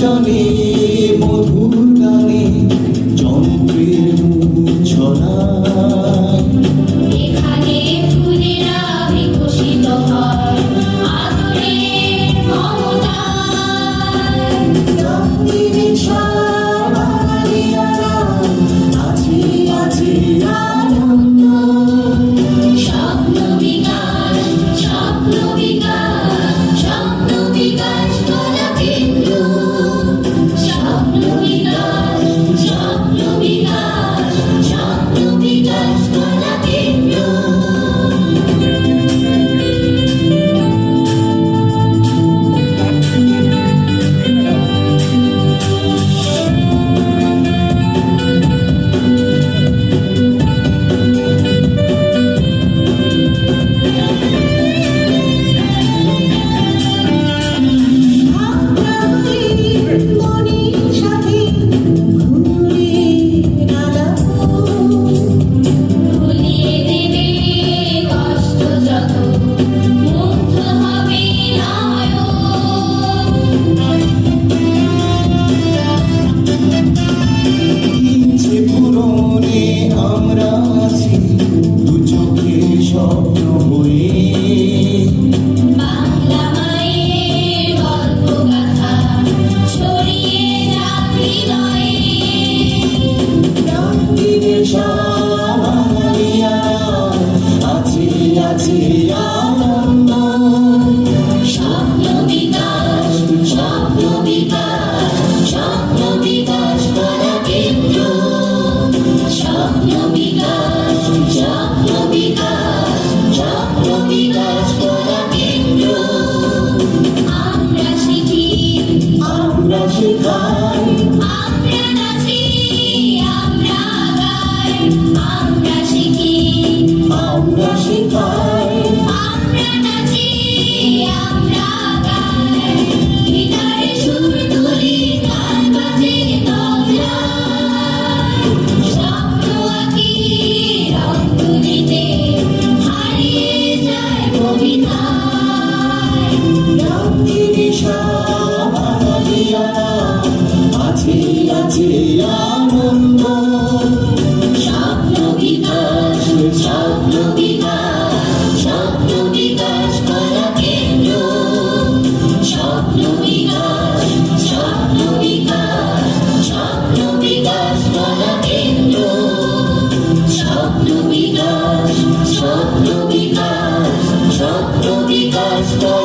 টানে মধুর গানে যন্ত্রের ছড়ায় এখানে ফুলেরা বিকশিত হয় আদরে মমতায় রঙিন সাবালিয়ারা আছে আছে আনন্দ স্বপ্ন বিকাশ স্বপ্ন বিকাশ স্বপ্ন বিকাশ কলা কেন্দ্র স্বপ্ন বিকাশ স্বপ্ন বিকাশ স্বপ্ন বিকাশ কলা কেন্দ্র ভুলিয়ে দেবে কষ্ট যত মুগ্ধ হবে ইচ্ছে পূরণে আমরা আছি দু চোখের স্বপ্ন হয়ে বাংলা মায়ের গল্প গাথা ছড়িয়ে যাক হৃদয়ে রঙিন সাবালিয়ারা আছে আছে আনন্দ স্বপ্ন বিকাশ স্বপ্ন বিকাশ স্বপ্ন বিকাশ কলা কেন্দ্র স্বপ্ন বিকাশ স্বপ্ন বিকাশ স্বপ্ন বিকাশ কলা কেন্দ্র আমরা শিখি আমরা শেখাই আমরা নাচি আমরা গাই আমরা শিখি আমরা শেখাই আমরা নাচি আমরা গাই গিটারে সুর তুলি গান বাজে তবলায় স্বপ্ন আঁকি রং তুলিতে হারিয়ে যায় কবিতায় রঙিন সাবালিয়ারা আছে আছে আনন্দ স্বপ্ন বিকাশ স্বপ্ন বিকাশ স্বপ্ন বিকাশ কলা কেন্দ্র স্বপ্ন বিকাশ স্বপ্ন বিকাশ স্বপ্ন বিকাশ কলা কেন্দ্র স্বপ্ন বিকাশ স্বপ্ন বিকাশ স্বপ্ন বিকাশ কলা